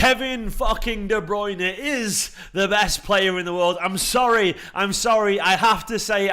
Kevin fucking De Bruyne is the best player in the world. I'm sorry. I have to say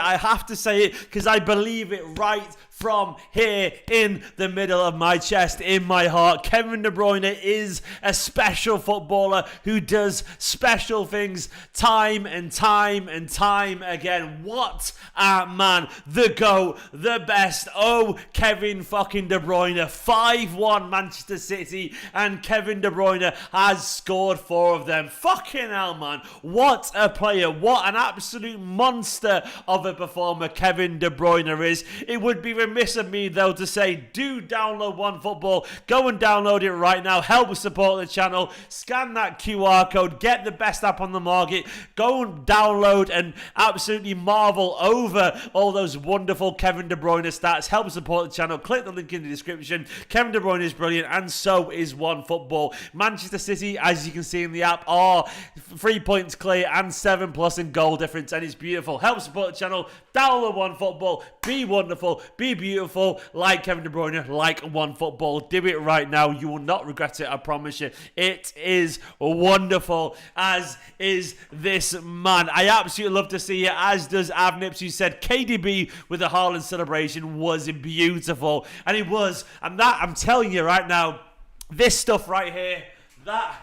it because I believe it right from here in the middle of my chest, in my heart. Kevin De Bruyne is a special footballer who does special things time and time again. What a man. The GOAT, the best. Oh, Kevin fucking De Bruyne. 5-1 Manchester City, and Kevin De Bruyne has scored 4 of them. Fucking hell, man. What a player. What an absolute monster of a performer Kevin De Bruyne is. It would be remiss of me though to say, do download OneFootball. Go and download it right now. Help support the channel. Scan that QR code. Get the best app on the market. Go and download and absolutely marvel over all those wonderful Kevin De Bruyne stats. Help support the channel. Click the link in the description. Kevin De Bruyne is brilliant, and so is OneFootball. Manchester City, as you can see in the app, are 3 points clear and 7+ in goal difference, and it's beautiful. Help support the channel. Download OneFootball. Be wonderful. Be beautiful. Like Kevin De Bruyne. Like OneFootball. Do it right now. You will not regret it. I promise you. It is wonderful, as is this man. I absolutely love to see it, as does Avnips, who said KDB with the Haaland celebration was beautiful, and it was. And that, I'm telling you right now, this stuff right here, that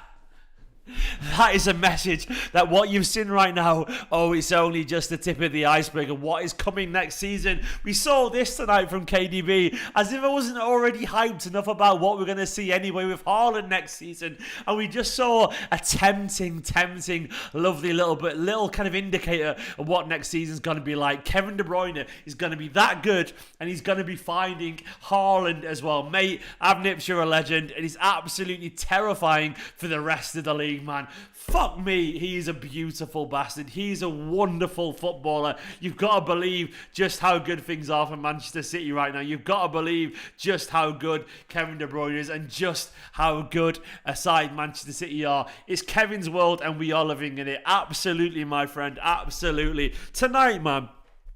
is a message that what you've seen right now, oh, it's only just the tip of the iceberg of what is coming next season. We saw this tonight from KDB, as if I wasn't already hyped enough about what we're going to see anyway with Haaland next season. And we just saw a tempting, lovely little kind of indicator of what next season's going to be like. Kevin De Bruyne is going to be that good, and he's going to be finding Haaland as well. Mate, Avnips, you're a legend, and he's absolutely terrifying for the rest of the league, man. Fuck me, he's a beautiful bastard. He's a wonderful footballer. You've got to believe just how good things are for Manchester City right now. You've got to believe just how good Kevin De Bruyne is, and just how good a side Manchester City are. It's Kevin's world, and we are living in it. Absolutely, my friend. Absolutely. Tonight, man,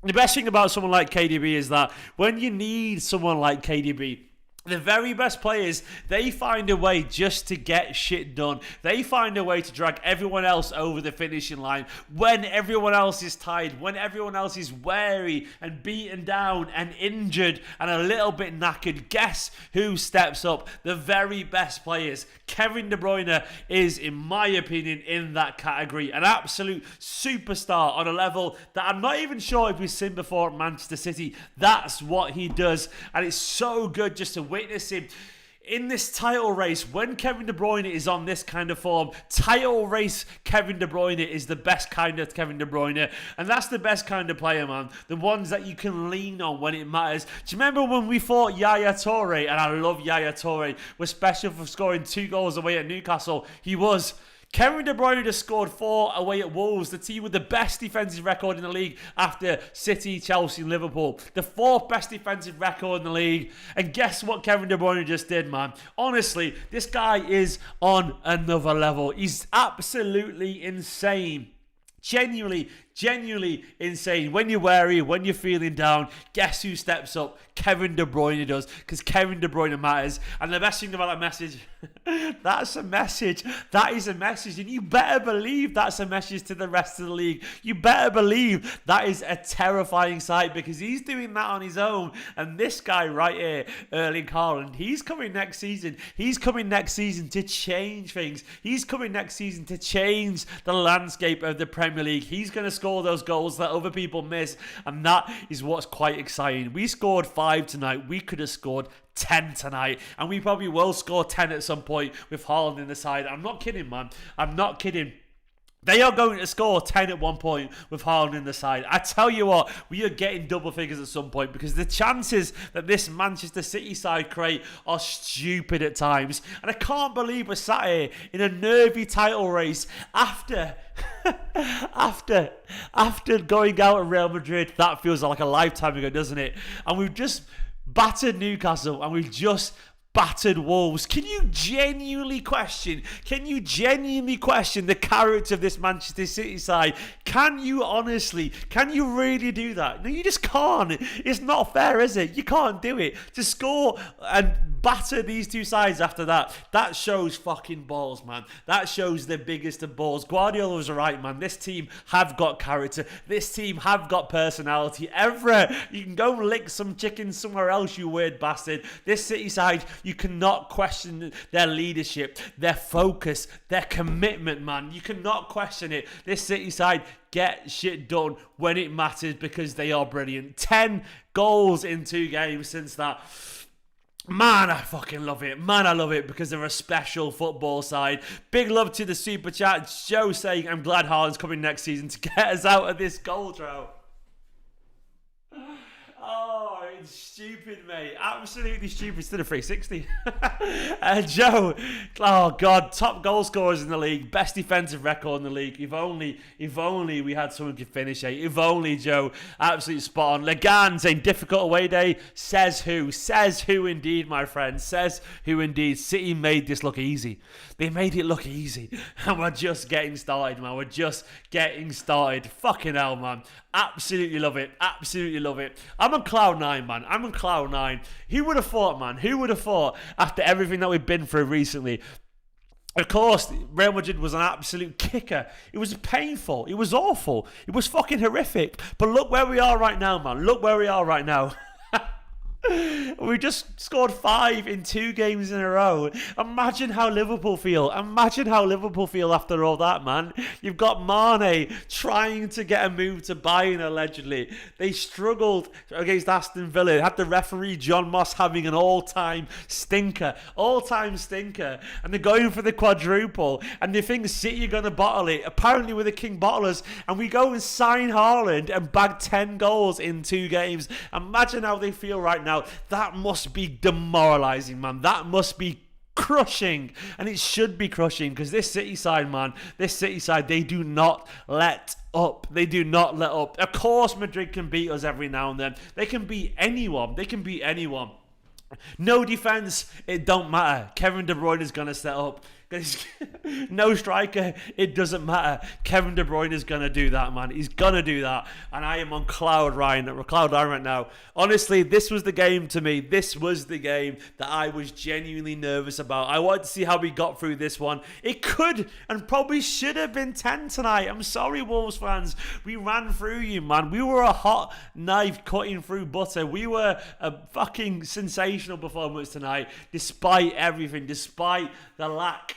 the best thing about someone like KDB is that when you need someone like KDB, the very best players, they find a way just to get shit done. They find a way to drag everyone else over the finishing line when everyone else is tired, when everyone else is weary and beaten down and injured and a little bit knackered. Guess who steps up? The very best players. Kevin De Bruyne is, in my opinion, in that category. An absolute superstar on a level that I'm not even sure if we've seen before at Manchester City. That's what he does, and it's so good just to witness him in this title race. When Kevin De Bruyne is on this kind of form, title race Kevin De Bruyne is the best kind of Kevin De Bruyne, and that's the best kind of player, man. The ones that you can lean on when it matters. Do you remember when we thought Yaya Toure, and I love Yaya Toure, was special for scoring 2 goals away at Newcastle? He was. Kevin De Bruyne just scored 4 away at Wolves, the team with the best defensive record in the league after City, Chelsea and Liverpool. The 4th best defensive record in the league. And guess what Kevin De Bruyne just did, man? Honestly, this guy is on another level. He's absolutely insane. Genuinely insane. When you're weary, when you're feeling down, guess who steps up? Kevin De Bruyne does, because Kevin De Bruyne matters. And the best thing about that message, that's a message. That is a message, and you better believe that's a message to the rest of the league. You better believe that is a terrifying sight, because he's doing that on his own. And this guy right here, Erling Haaland, he's coming next season. He's coming next season to change things. He's coming next season to change the landscape of the Premier League. He's going to score those goals that other people miss, and that is what's quite exciting. We scored 5 tonight. We could have scored 10 tonight, and we probably will score 10 at some point with Haaland in the side. I'm not kidding, man. I'm not kidding. They are going to score 10 at one point with Haaland in the side. I tell you what, we are getting double figures at some point, because the chances that this Manchester City side create are stupid at times. And I can't believe we're sat here in a nervy title race after going out at Real Madrid. That feels like a lifetime ago, doesn't it? And we've just battered Newcastle, and we've just battered Wolves. Can you genuinely question the character of this Manchester City side? Can you really do that? No, you just can't. It's not fair, is it? You can't do it. To score and batter these two sides after that shows fucking balls, man. That shows the biggest of balls. Guardiola was right, man. This team have got character. This team have got personality. Evra, you can go lick some chicken somewhere else, you weird bastard. This City side, you cannot question their leadership, their focus, their commitment, man. You cannot question it. This City side get shit done when it matters because they are brilliant. 10 goals in 2 games since that. Man, I fucking love it. Man, I love it because they're a special football side. Big love to the super chat. Joe saying, I'm glad Haaland's coming next season to get us out of this goal drought. Oh, it's stupid, mate. Absolutely stupid. Instead of 360. Joe, oh God, top goal scorers in the league, best defensive record in the league. If only we had someone who could finish it. If only, Joe. Absolutely spot on. Legan saying difficult away day. Says who? Says who indeed, my friend. Says who indeed. City made this look easy. They made it look easy. And we're just getting started, man. We're just getting started. Fucking hell, man. Absolutely love it. Absolutely love it. I'm on cloud 9, man. I'm on cloud 9. Who would have thought, man? Who would have thought after everything that we've been through recently? Of course, Real Madrid was an absolute kicker. It was painful. It was awful. It was fucking horrific. But look where we are right now, man. Look where we are right now. We just scored 5 in 2 games in a row. Imagine how Liverpool feel. Imagine how Liverpool feel after all that, man. You've got Mane trying to get a move to Bayern, allegedly. They struggled against Aston Villa. Had the referee John Moss having an all-time stinker. All-time stinker. And they're going for the quadruple. And they think City are going to bottle it. Apparently we're the king bottlers. And we go and sign Haaland and bag 10 goals in 2 games. Imagine how they feel right now. That must be demoralising, man. That must be crushing. And it should be crushing because this City side, man, they do not let up. They do not let up. Of course, Madrid can beat us every now and then. They can beat anyone. No defence, it don't matter. Kevin De Bruyne is going to set up. No striker, it doesn't matter. Kevin De Bruyne is going to do that, man. He's going to do that. And I am on cloud nine right now. Honestly, this was the game to me. This was the game that I was genuinely nervous about. I wanted to see how we got through this one. It could and probably should have been 10 tonight. I'm sorry, Wolves fans. We ran through you, man. We were a hot knife cutting through butter. We were a fucking sensational performance tonight, despite everything, despite the lack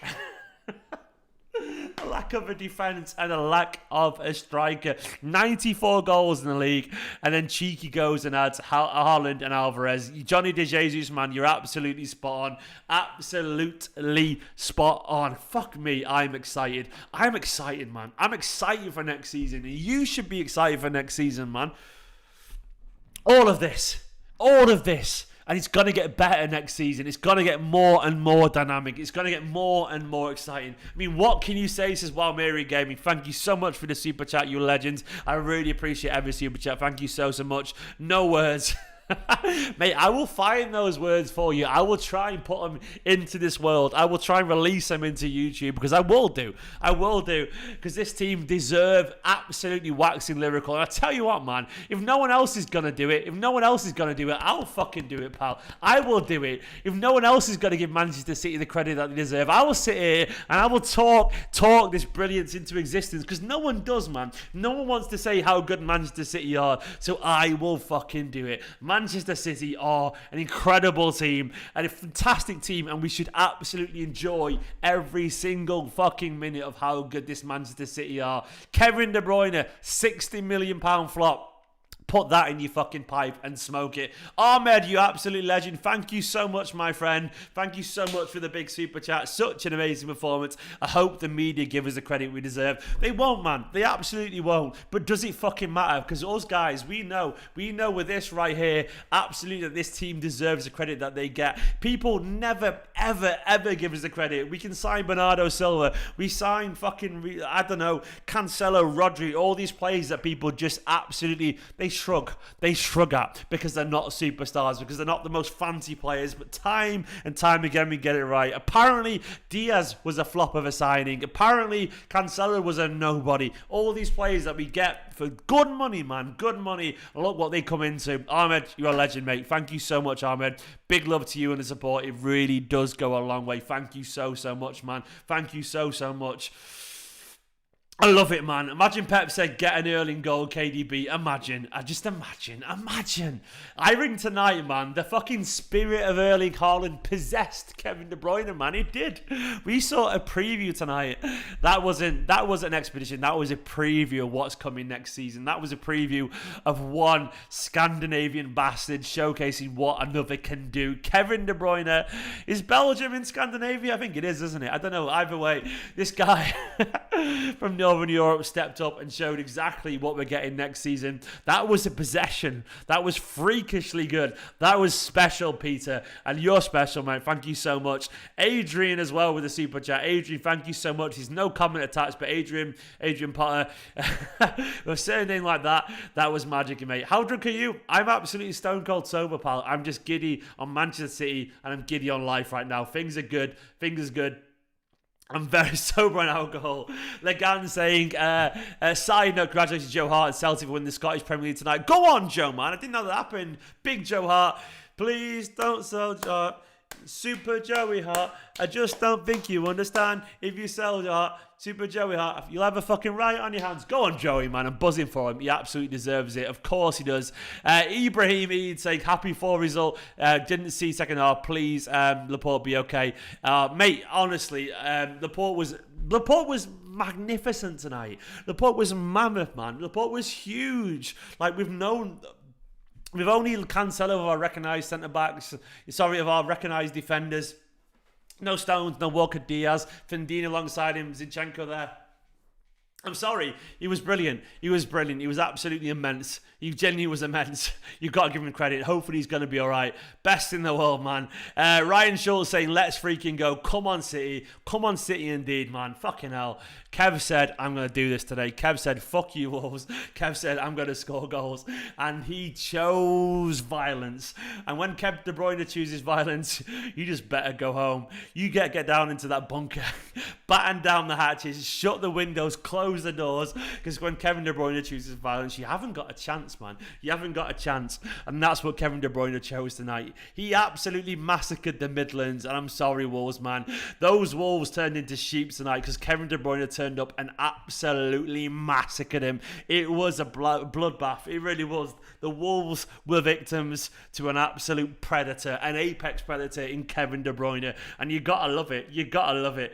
a lack of a defence and a lack of a striker. 94 goals in the league, and then Cheeky goes and adds Haaland and Alvarez. Johnny De Jesus, man, you're absolutely spot on. Absolutely spot on. Fuck me, I'm excited. I'm excited, man. I'm excited for next season, and you should be excited for next season, man. All of this. And it's going to get better next season. It's going to get more and more dynamic. It's going to get more and more exciting. I mean, what can you say? Says Walmeri Gaming. Thank you so much for the super chat, you legends. I really appreciate every super chat. Thank you so much. No words. Mate, I will find those words for you. I will try and put them into this world. I will try and release them into YouTube, because I will do, because this team deserve absolutely waxing lyrical. And I tell you what, man, if no one else is gonna do it, I'll fucking do it, pal. I will do it. If no one else is gonna give Manchester City the credit that they deserve, I will sit here and I will talk this brilliance into existence, because no one does, man. No one wants to say how good Manchester City are, so I will fucking do it. Manchester City are an incredible team and a fantastic team, and we should absolutely enjoy every single fucking minute of how good this Manchester City are. Kevin De Bruyne, £60 million flop. Put that in your fucking pipe and smoke it. Ahmed, you absolute legend. Thank you so much, my friend. Thank you so much for the big super chat. Such an amazing performance. I hope the media give us the credit we deserve. They won't, man. They absolutely won't. But does it fucking matter? Because us guys, we know with this right here, absolutely that this team deserves the credit that they get. People never, ever, ever give us the credit. We can sign Bernardo Silva. We sign fucking, I don't know, Cancelo, Rodri, all these players that people just absolutely, they shrug. They shrug at because they're not superstars, because they're not the most fancy players. But time and time again, we get it right. Apparently, Diaz was a flop of a signing. Apparently, Cancelo was a nobody. All these players that we get for good money, man. Good money. Look what they come into. Ahmed, you're a legend, mate. Thank you so much, Ahmed. Big love to you and the support. It really does go a long way. Thank you so much, man. Thank you so much. I love it, man. Imagine Pep said, get an Erling goal, KDB. Imagine. Imagine. I ring tonight, man. The fucking spirit of Erling Haaland possessed Kevin De Bruyne, man. It did. We saw a preview tonight. That wasn't an expedition. That was a preview of what's coming next season. That was a preview of one Scandinavian bastard showcasing what another can do. Kevin De Bruyne. Is Belgium in Scandinavia? I think it is, isn't it? I don't know. Either way, this guy from Northern Europe stepped up and showed exactly what we're getting next season. That was a possession. That was freakishly good. That was special, Peter. And you're special, mate. Thank you so much. Adrian as well with a super chat. Adrian, thank you so much. He's no comment attached, but Adrian Potter, with a surname like that, that was magic, mate. How drunk are you? I'm absolutely stone cold sober, pal. I'm just giddy on Manchester City and I'm giddy on life right now. Things are good. Fingers good. I'm very sober on alcohol. Legan saying, side note, congratulations Joe Hart and Celtic for winning the Scottish Premier League tonight. Go on, Joe, man. I didn't know that happened. Big Joe Hart. Please don't sell Joe. Super Joey Hart. I just don't think you understand. If you sell your heart, Super Joey Hart, you'll have a fucking riot on your hands. Go on, Joey, man. I'm buzzing for him. He absolutely deserves it. Of course he does. Ibrahim Eid saying, happy 4 result. Didn't see second half. Please, Laporte, be okay. Mate, honestly, Laporte was magnificent tonight. Laporte was mammoth, man. Laporte was huge. Like, we've only Cancelo of our recognised centre-backs. Sorry, of our recognised defenders. No Stones, no Walker Diaz. Fendine alongside him. Zinchenko there. I'm sorry. He was brilliant. He was absolutely immense. He genuinely was immense. You've got to give him credit. Hopefully he's going to be all right. Best in the world, man. Ryan Schultz saying, let's freaking go. Come on, City. Come on, City indeed, man. Fucking hell. Kev said, I'm going to do this today. Kev said, fuck you, Wolves. Kev said, I'm going to score goals. And he chose violence. And when Kev De Bruyne chooses violence, you just better go home. You get down into that bunker. Batten down the hatches. Shut the windows. Close the doors. Because when Kevin De Bruyne chooses violence, you haven't got a chance, man. You haven't got a chance. And that's what Kevin De Bruyne chose tonight. He absolutely massacred the Midlands. And I'm sorry, Wolves, man. Those Wolves turned into sheep tonight because Kevin De Bruyne turned up and absolutely massacred him. It was a bloodbath. It really was. The Wolves were victims to an absolute predator, an apex predator in Kevin De Bruyne. And you gotta love it. You gotta love it.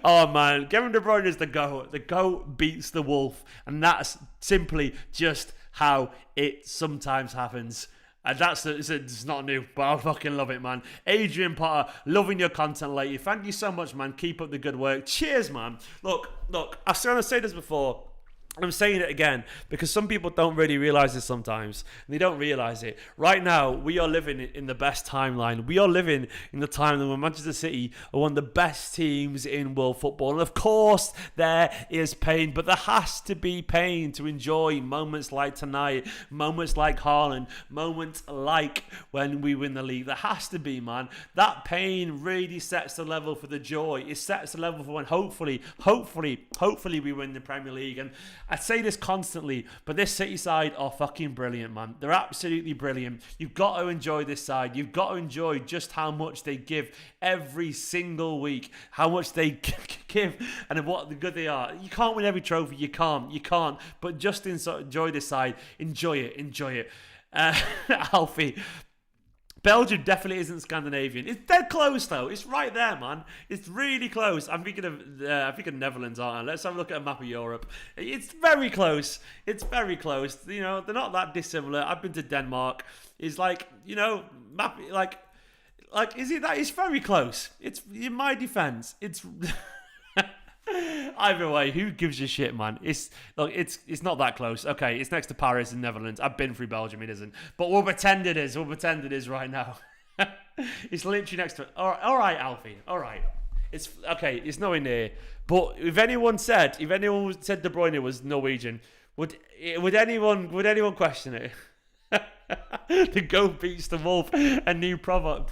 Oh man, Kevin De Bruyne is the GOAT. The GOAT beats the wolf, and that's simply just how it sometimes happens. And it's not new, but I fucking love it, man. Adrian Potter, loving your content lately. Thank you so much, man. Keep up the good work. Cheers, man. Look, I was going to say this before. I'm saying it again because some people don't really realise this sometimes. And they don't realise it. Right now, we are living in the best timeline. We are living in the time when Manchester City are one of the best teams in world football. And of course, there is pain. But there has to be pain to enjoy moments like tonight. Moments like Haaland. Moments like when we win the league. There has to be, man. That pain really sets the level for the joy. It sets the level for when hopefully we win the Premier League. And I say this constantly, but this City side are fucking brilliant, man. They're absolutely brilliant. You've got to enjoy this side. You've got to enjoy just how much they give every single week, how much they give, and what the good they are. You can't win every trophy. You can't. But just enjoy this side. Enjoy it. Alfie. Belgium definitely isn't Scandinavian. It's dead close though. It's right there, man. It's really close. I'm thinking of Netherlands, aren't I? Let's have a look at a map of Europe. It's very close. It's very close. You know, they're not that dissimilar. I've been to Denmark. It's like, you know, is it that? It's very close. It's in my defense. It's. Either way, who gives a shit, man? It's not that close. Okay, it's next to Paris and Netherlands. I've been through Belgium, it isn't. But we'll pretend it is. We'll pretend it is right now. It's literally next to it. All right, Alfie. All right. It's okay. It's nowhere near. But if anyone said De Bruyne was Norwegian, Would anyone question it? The goat beats the wolf, a new proverb.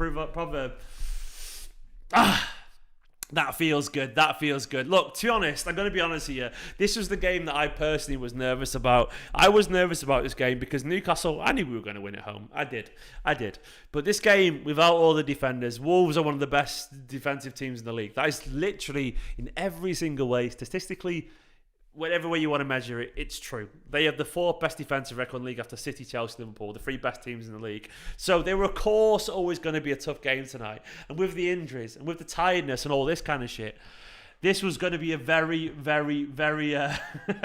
That feels good. That feels good. Look, to be honest, I'm going to be honest here. This was the game that I personally was nervous about. I was nervous about this game because Newcastle, I knew we were going to win at home. I did. But this game, without all the defenders, Wolves are one of the best defensive teams in the league. That is literally, in every single way, statistically, whatever way you want to measure it, it's true. They have the 4th best defensive record in the league after City, Chelsea, Liverpool, the 3 best teams in the league. So they were, of course, always going to be a tough game tonight. And with the injuries and with the tiredness and all this kind of shit, this was going to be a very, very, very,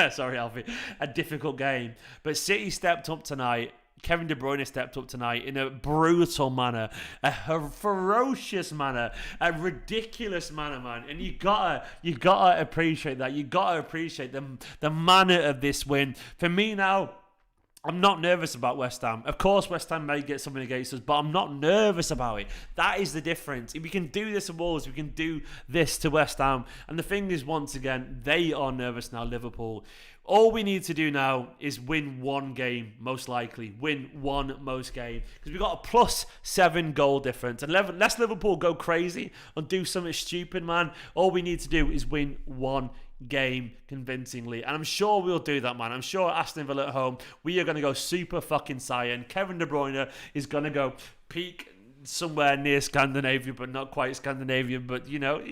sorry, Alfie, a difficult game. But City stepped up tonight. Kevin De Bruyne stepped up tonight in a brutal manner, a ferocious manner, a ridiculous manner, man. And you gotta appreciate that. You gotta appreciate the manner of this win. For me now, I'm not nervous about West Ham. Of course, West Ham may get something against us, but I'm not nervous about it. That is the difference. If we can do this to Wolves, we can do this to West Ham. And the thing is, once again, they are nervous now, Liverpool. All we need to do now is win one game, most likely. Win one most game. Because we've got a +7 goal difference. And lest Liverpool go crazy and do something stupid, man, all we need to do is win one game convincingly. And I'm sure we'll do that, man. I'm sure Aston Villa at home, we are going to go super fucking Saiyan. Kevin De Bruyne is going to go peak somewhere near Scandinavia, but not quite Scandinavian. But, you know,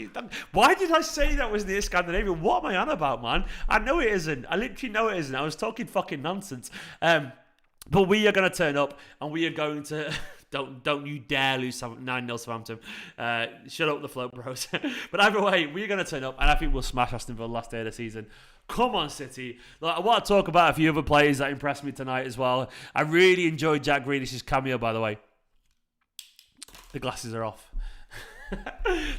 why did I say that was near Scandinavia? What am I on about, man? I know it isn't. I literally know it isn't. I was talking fucking nonsense. But we are going to turn up and we are going to... Don't you dare lose 9-0 Southampton. Shut up the float, bros. But either way, we're going to turn up and I think we'll smash Aston Villa last day of the season. Come on, City. Like, I want to talk about a few other players that impressed me tonight as well. I really enjoyed Jack Grealish's cameo, by the way. The glasses are off.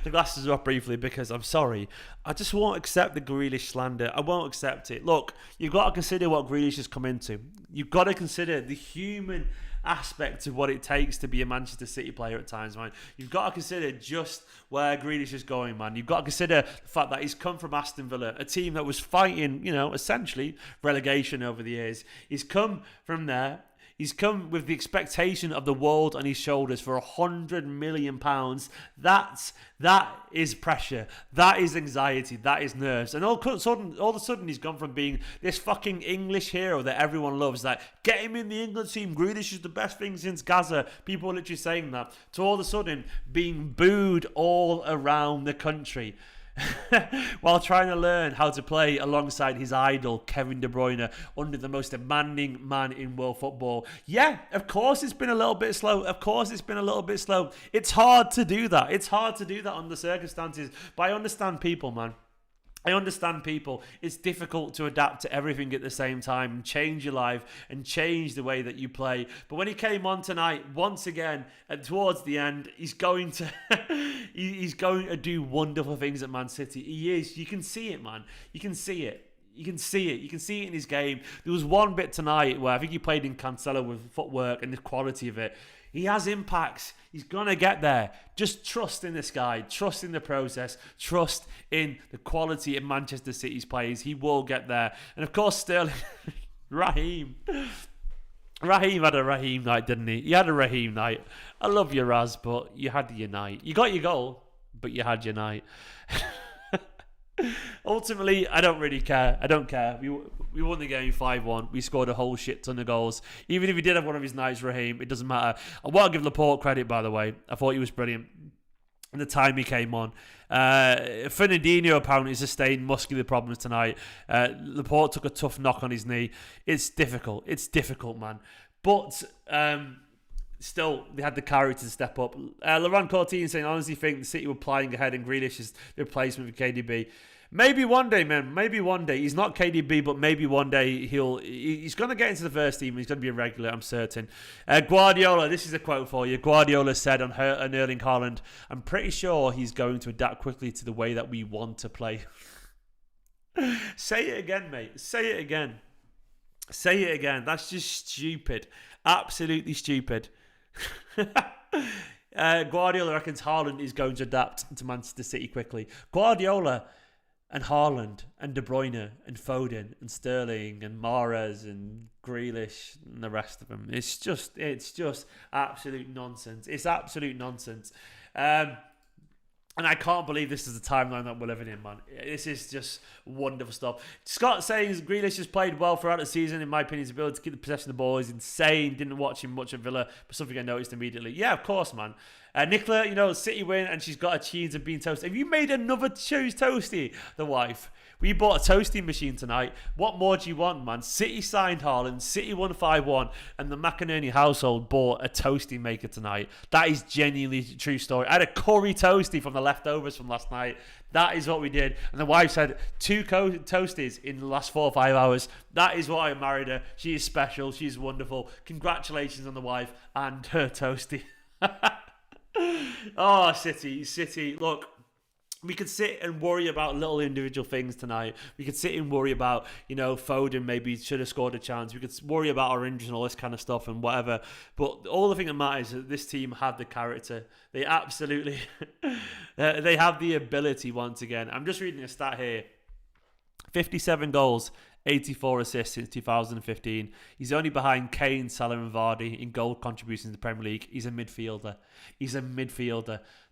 The glasses are off briefly because I'm sorry. I just won't accept the Grealish slander. I won't accept it. Look, you've got to consider what Grealish has come into. You've got to consider the human aspect of what it takes to be a Manchester City player at times, man. You've got to consider just where Grealish is going, man. You've got to consider the fact that he's come from Aston Villa, a team that was fighting, you know, essentially relegation over the years. He's come from there. He's come with the expectation of the world on his shoulders for £100 million. That is pressure. That is anxiety. That is nerves. And all of a sudden, he's gone from being this fucking English hero that everyone loves. Like, get him in the England team. Grealish is the best thing since Gaza. People are literally saying that. To all of a sudden being booed all around the country. While trying to learn how to play alongside his idol Kevin De Bruyne under the most demanding man in world football. Yeah, of course it's been a little bit slow. It's hard to do that. It's hard to do that under circumstances. But I understand people, man. I understand people. It's difficult to adapt to everything at the same time and change your life and change the way that you play. But when he came on tonight, once again, and towards the end, he's going to he's going to do wonderful things at Man City. He is. You can see it, man. You can see it. You can see it. You can see it in his game. There was one bit tonight where I think he played in Cancelo with footwork and the quality of it. He has impacts. He's going to get there. Just trust in this guy. Trust in the process. Trust in the quality of Manchester City's players. He will get there. And of course, Sterling, Raheem had a Raheem night, didn't he? He had a Raheem night. I love you, Raz, but you had your night. You got your goal, but you had your night. Ultimately, I don't really care. I don't care. We won the game 5-1. We scored a whole shit ton of goals. Even if he did have one of his nights, Raheem, it doesn't matter. I want to give Laporte credit, by the way. I thought he was brilliant. And the time he came on. Fernandinho apparently sustained muscular problems tonight. Laporte took a tough knock on his knee. It's difficult. It's difficult, man. But... still, they had the character to step up. Laurent Courtine saying, I honestly think the City were plying ahead and Grealish is the replacement for KDB. Maybe one day, man. Maybe one day. He's not KDB, but maybe one day he's going to get into the first team. He's going to be a regular, I'm certain. Guardiola, this is a quote for you. Guardiola said on Erling Haaland, I'm pretty sure he's going to adapt quickly to the way that we want to play. Say it again, mate. Say it again. Say it again. That's just stupid. Absolutely stupid. Guardiola reckons Haaland is going to adapt to Manchester City quickly. Guardiola and Haaland and De Bruyne and Foden and Sterling and Mahrez and Grealish and the rest of them. It's just absolute nonsense. It's absolute nonsense. And I can't believe this is the timeline that we're living in, man. This is just wonderful stuff. Scott saying Grealish has played well throughout the season. In my opinion, his ability to keep the possession of the ball is insane. Didn't watch him much at Villa, but something I noticed immediately. Yeah, of course, man. Nicola, City win, and she's got a cheese and bean toast. Have you made another choose toasty, the wife? We bought a toasting machine tonight. What more do you want, man? City signed Haaland, City won 5-1, and the McInerney household bought a toasting maker tonight. That is genuinely a true story. I had a curry toasty from the leftovers from last night. That is what we did. And the wife said 2 toasties in the last 4 or 5 hours. That is why I married her. She is special. She's wonderful. Congratulations on the wife and her toasty. Oh, City. Look, we could sit and worry about little individual things tonight. We could sit and worry about, Foden maybe should have scored a chance. We could worry about our injuries and all this kind of stuff and whatever. But all the thing that matters is that this team had the character. They absolutely, they have the ability once again. I'm just reading a stat here. 57 goals, 84 assists since 2015. He's only behind Kane, Salah and Vardy in goal contributions in the Premier League. He's a midfielder.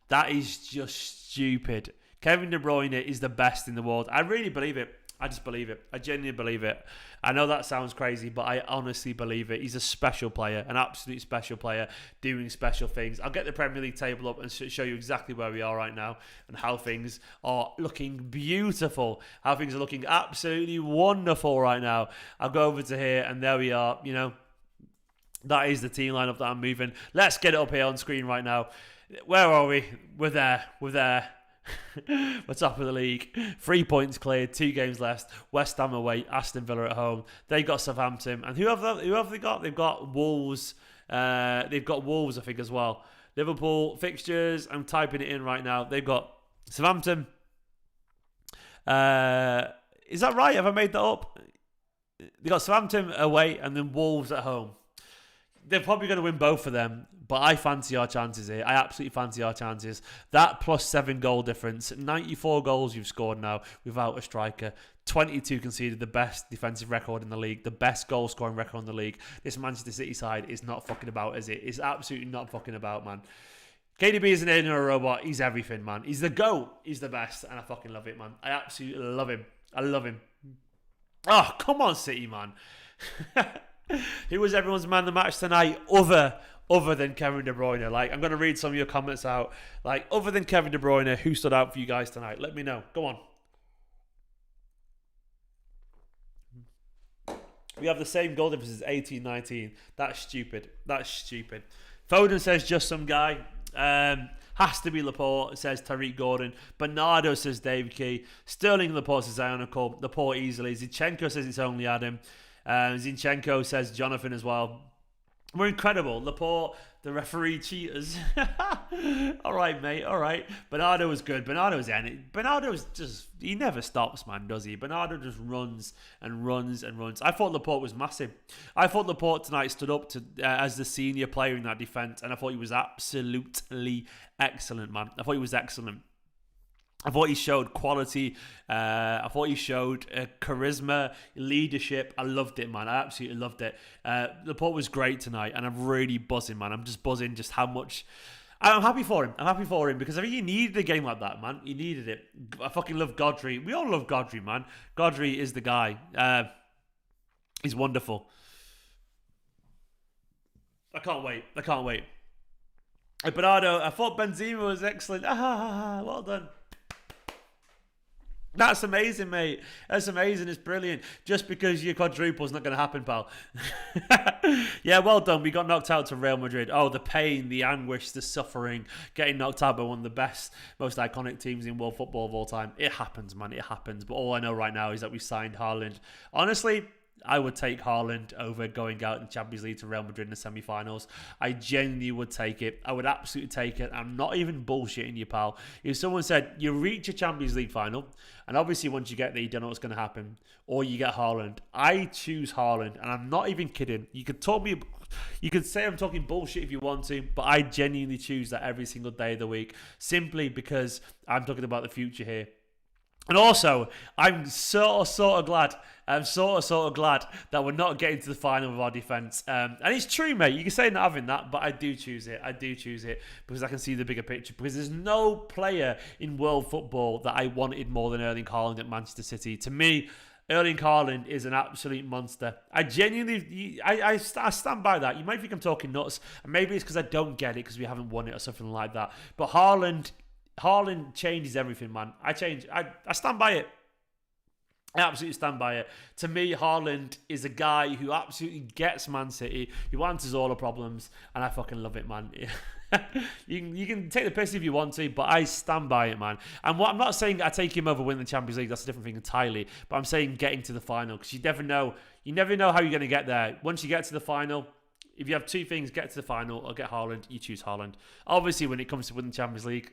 That is just stupid. Kevin De Bruyne is the best in the world. I really believe it. I just believe it. I genuinely believe it. I know that sounds crazy, but I honestly believe it. He's a special player, an absolute special player, doing special things. I'll get the Premier League table up and show you exactly where we are right now and how things are looking beautiful, how things are looking absolutely wonderful right now. I'll go over to here, and there we are. That is the team lineup that I'm moving. Let's get it up here on screen right now. Where are we? We're there. We're top of the league. 3 points cleared, 2 games left. West Ham away, Aston Villa at home. They got Southampton, and who have they got? They've got Wolves. They've got Wolves, I think, as well. Liverpool fixtures. I'm typing it in right now. They've got Southampton. Is that right? Have I made that up? They got Southampton away and then Wolves at home. They're probably going to win both of them, but I fancy our chances here. I absolutely fancy our chances. That plus 7 goal difference, 94 goals you've scored now without a striker, 22 conceded, the best defensive record in the league, the best goal scoring record in the league. This Manchester City side is not fucking about, is it? It's absolutely not fucking about, man. KDB is an alien or a robot. He's everything, man. He's the GOAT. He's the best, and I fucking love it, man. I absolutely love him. I love him. Oh, come on, City, man. Who was everyone's man of the match tonight other than Kevin De Bruyne? Like, I'm going to read some of your comments out. Like, other than Kevin De Bruyne, who stood out for you guys tonight? Let me know. Go on. We have the same goal difference as 18-19. That's stupid. Foden says just some guy. Has to be Laporte, says Tariq Gordon. Bernardo says Dave Key. Sterling Laporte says Ionical. Laporte easily. Zinchenko says it's only Adam. Zinchenko says Jonathan as well. We're incredible. Laporte, the referee cheaters. All right, mate. All right. Bernardo was good. Bernardo's just, he never stops, man, does he? Bernardo just runs and runs and runs. I thought Laporte was massive. I thought Laporte tonight stood up to as the senior player in that defence, and I thought he was absolutely excellent, man. I thought he was excellent. I thought he showed quality. I thought he showed charisma, leadership. I loved it, man. I absolutely loved it. Laporte was great tonight, and I'm really buzzing, man. I'm just buzzing just how much... I'm happy for him. Because I think he needed a game like that, man. He needed it. I fucking love Godfrey. We all love Godfrey, man. Godfrey is the guy. He's wonderful. I can't wait. Bernardo, I thought Benzema was excellent. Well done. That's amazing, mate. That's amazing. It's brilliant. Just because your quadruple's not going to happen, pal. Yeah, well done. We got knocked out to Real Madrid. Oh, the pain, the anguish, the suffering. Getting knocked out by one of the best, most iconic teams in world football of all time. It happens, man. It happens. But all I know right now is that we signed Haaland. Honestly, I would take Haaland over going out in the Champions League to Real Madrid in the semi-finals. I genuinely would take it. I would absolutely take it. I'm not even bullshitting you, pal. If someone said, you reach a Champions League final, and obviously once you get there, you don't know what's going to happen, or you get Haaland, I choose Haaland, and I'm not even kidding. You could say I'm talking bullshit if you want to, but I genuinely choose that every single day of the week, simply because I'm talking about the future here. And also, I'm sort of glad. I'm sort of glad that we're not getting to the final with our defence. And it's true, mate. You can say not having that, but I do choose it. I do choose it because I can see the bigger picture. Because there's no player in world football that I wanted more than Erling Haaland at Manchester City. To me, Erling Haaland is an absolute monster. I genuinely, I stand by that. You might think I'm talking nuts, and maybe it's because I don't get it because we haven't won it or something like that. But Haaland changes everything, man. I stand by it. I absolutely stand by it. To me, Haaland is a guy who absolutely gets Man City, who answers all the problems, and I fucking love it, man. you can take the piss if you want to, but I stand by it, man. And I'm not saying I take him over winning the Champions League. That's a different thing entirely. But I'm saying getting to the final, because you never know how you're going to get there. Once you get to the final, if you have two things, get to the final or get Haaland, you choose Haaland. Obviously, when it comes to winning the Champions League,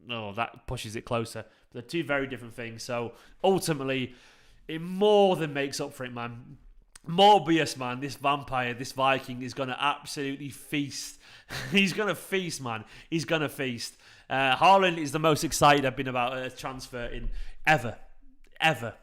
that pushes it closer. But they're two very different things. So ultimately, it more than makes up for it, man. Morbius, man, this vampire, this Viking is going to absolutely feast. He's going to feast, man. He's going to feast. Haaland is the most excited I've been about a transfer in ever.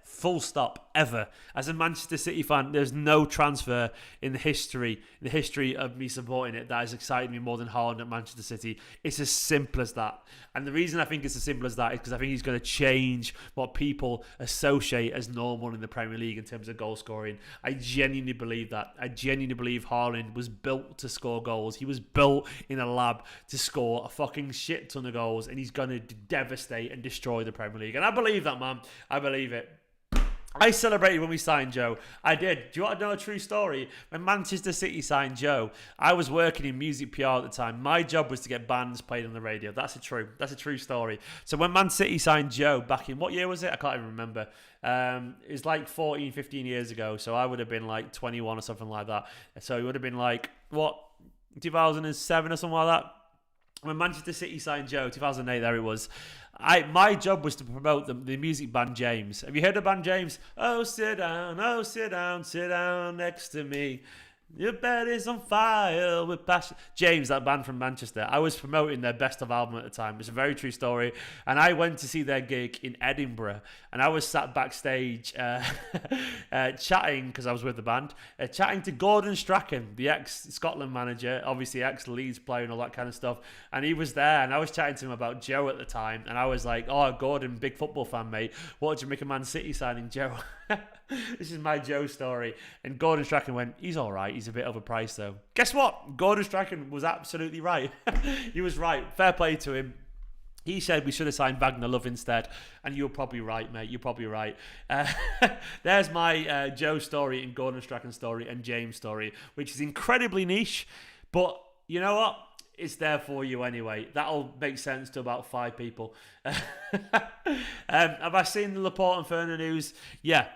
Full stop, ever. As a Manchester City fan, there's no transfer in the history of me supporting it that has excited me more than Haaland at Manchester City. It's as simple as that. And the reason I think it's as simple as that is because I think he's going to change what people associate as normal in the Premier League in terms of goal scoring. I genuinely believe that. I genuinely believe Haaland was built to score goals. He was built in a lab to score a fucking shit ton of goals, and he's going to devastate and destroy the Premier League. And I believe that, man. I believe it. I celebrated when we signed Joe. I did. Do you want to know a true story? When Manchester City signed Joe, I was working in music PR at the time. My job was to get bands played on the radio. That's a true story. So when Man City signed Joe back in, what year was it? I can't even remember. It was like 14, 15 years ago. So I would have been like 21 or something like that. So it would have been like, 2007 or something like that? When Manchester City signed Joe, 2008, there it was. My job was to promote the music band James. Have you heard of band James? Oh, sit down next to me. Your bed is on fire with passion. James, that band from Manchester. I was promoting their best of album at the time. It's a very true story. And I went to see their gig in Edinburgh. And I was sat backstage chatting, because I was with the band, chatting to Gordon Strachan, the ex-Scotland manager, obviously ex-Leeds player and all that kind of stuff. And he was there. And I was chatting to him about Joe at the time. And I was like, oh, Gordon, big football fan, mate. What did you make of Man City signing Joe? This is my Joe story. And Gordon Strachan went, he's all right. He's a bit overpriced, though. Guess what? Gordon Strachan was absolutely right. He was right. Fair play to him. He said we should have signed Wagner Love instead. And you're probably right, mate. You're probably right. There's my Joe story and Gordon Strachan story and James story, which is incredibly niche. But you know what? It's there for you anyway. That'll make sense to about 5 people. Have I seen the Laporte and Ferner news? Yeah.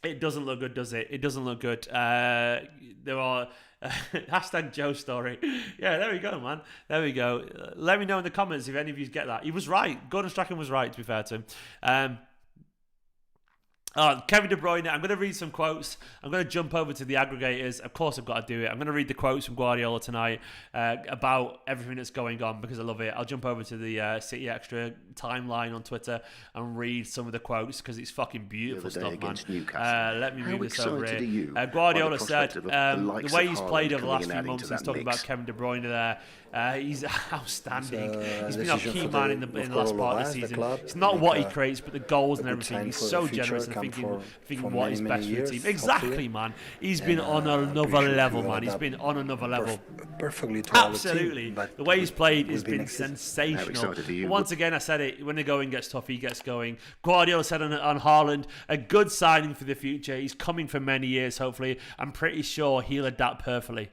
It doesn't look good, does it? It doesn't look good. There are... hashtag Joe story. Yeah, there we go, man. There we go. Let me know in the comments if any of you get that. He was right. Gordon Strachan was right, to be fair to him. Kevin De Bruyne, I'm going to read some quotes. I'm going to jump over to the aggregators. Of course, I've got to do it. I'm going to read the quotes from Guardiola tonight about everything that's going on because I love it. I'll jump over to the City Extra timeline on Twitter and read some of the quotes because it's fucking beautiful stuff, man. Let me read this over here. Guardiola said the way he's played over the last few months, he's talking about Kevin De Bruyne there. He's outstanding. He's been our key man in the last part of the season. It's not what he creates, but the goals and everything. He's so generous and thinking what is best for the team. Exactly, man. He's been on another level, man. He's been on another level. Absolutely. The way he's played has been sensational. Once again, I said it, when the going gets tough, he gets going. Guardiola said on Haaland, a good signing for the future. He's coming for many years, hopefully. I'm pretty sure he'll adapt perfectly.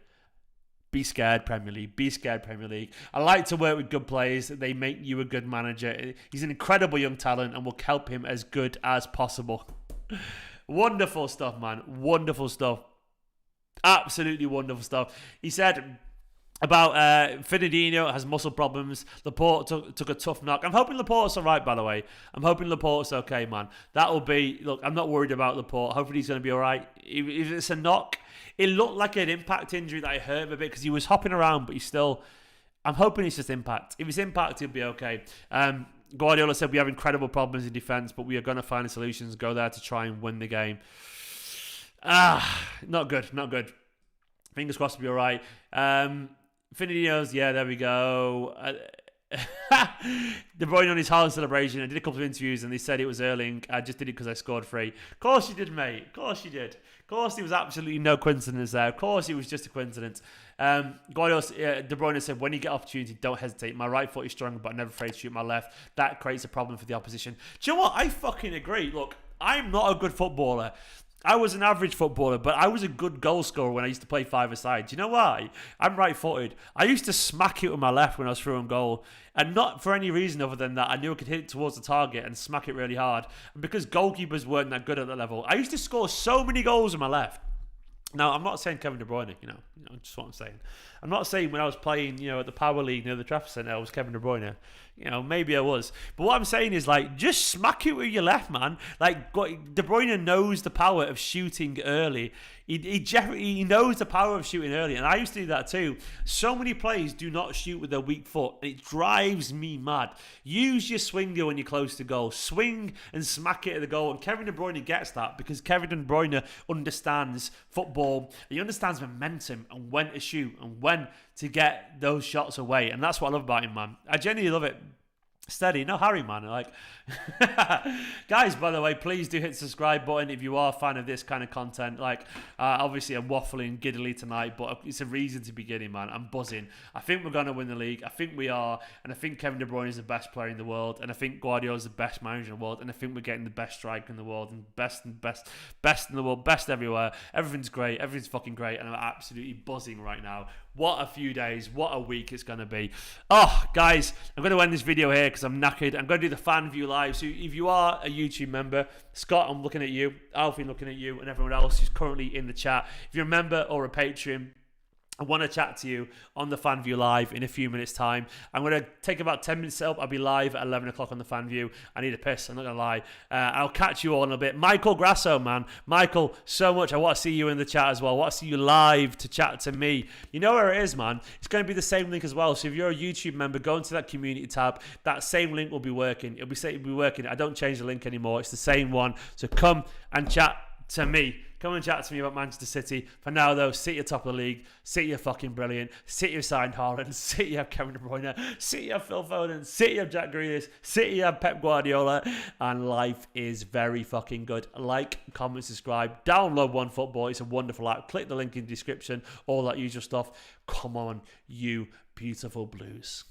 Be scared, Premier League. Be scared, Premier League. I like to work with good players. They make you a good manager. He's an incredible young talent and will help him as good as possible. Wonderful stuff, man. Wonderful stuff. Absolutely wonderful stuff. He said about Fernandinho has muscle problems. Laporte took a tough knock. I'm hoping Laporte's all right, by the way. I'm hoping Laporte's okay, man. That'll be... Look, I'm not worried about Laporte. Hopefully he's going to be all right. If it's a knock... It looked like an impact injury that I hurt him a bit because he was hopping around, but he's still... I'm hoping it's just impact. If it's impact, he'll be okay. Guardiola said we have incredible problems in defence, but we are going to find solutions, go there to try and win the game. Not good. Fingers crossed to be all right. Finidio's, yeah, there we go. De Bruyne on his Haaland celebration. I did a couple of interviews and they said it was Erling. I just did it because I scored 3. Of course you did, mate. Of course you did. Of course there was absolutely no coincidence there. Of course it was just a coincidence. Guardiola, De Bruyne said, when you get opportunity, don't hesitate. My right foot is stronger, but I'm never afraid to shoot my left. That creates a problem for the opposition. Do you know what? I fucking agree. Look, I'm not a good footballer. I was an average footballer, but I was a good goal scorer when I used to play five-a-side. Do you know why? I'm right-footed. I used to smack it with my left when I was through on goal. And not for any reason other than that I knew I could hit it towards the target and smack it really hard. And because goalkeepers weren't that good at that level, I used to score so many goals with my left. Now, I'm not saying Kevin De Bruyne, just what I'm saying. I'm not saying when I was playing, at the Power League near the Trafford Centre, I was Kevin De Bruyne. Maybe I was. But what I'm saying is, just smack it with your left, man. De Bruyne knows the power of shooting early. He knows the power of shooting early. And I used to do that too. So many players do not shoot with their weak foot. And it drives me mad. Use your swinger when you're close to goal. Swing and smack it at the goal. And Kevin De Bruyne gets that because Kevin De Bruyne understands football. He understands momentum and when to shoot and when to get those shots away. And that's what I love about him, man. I genuinely love it. Steady, no hurry, man. Guys, by the way, please do hit the subscribe button if you are a fan of this kind of content. Obviously, I'm waffling giddily tonight, but it's a reason to be giddy, man. I'm buzzing. I think we're going to win the league. I think we are. And I think Kevin De Bruyne is the best player in the world. And I think Guardiola is the best manager in the world. And I think we're getting the best striker in the world. And best in the world. Best everywhere. Everything's great. Everything's fucking great. And I'm absolutely buzzing right now. What a few days. What a week it's going to be. Oh, guys, I'm going to end this video here because I'm knackered. I'm going to do the fan view live. So if you are a YouTube member, Scott, I'm looking at you. Alfie, looking at you. And everyone else who's currently in the chat. If you're a member or a Patreon, I want to chat to you on the Fan View Live in a few minutes' time. I'm going to take about 10 minutes up. I'll be live at 11 o'clock on the Fan View. I need a piss. I'm not going to lie. I'll catch you all in a bit. Michael Grasso, man. Michael, so much. I want to see you in the chat as well. I want to see you live to chat to me. You know where it is, man. It's going to be the same link as well. So if you're a YouTube member, go into that community tab. That same link will be working. It'll be working. I don't change the link anymore. It's the same one. So come and chat to me. Come and chat to me about Manchester City. For now, though, City are top of the league. City are fucking brilliant. City have signed Haaland. City have Kevin De Bruyne. City have Phil Foden. City have Jack Grealish. City have Pep Guardiola. And life is very fucking good. Like, comment, subscribe. Download OneFootball. It's a wonderful app. Click the link in the description. All that usual stuff. Come on, you beautiful Blues.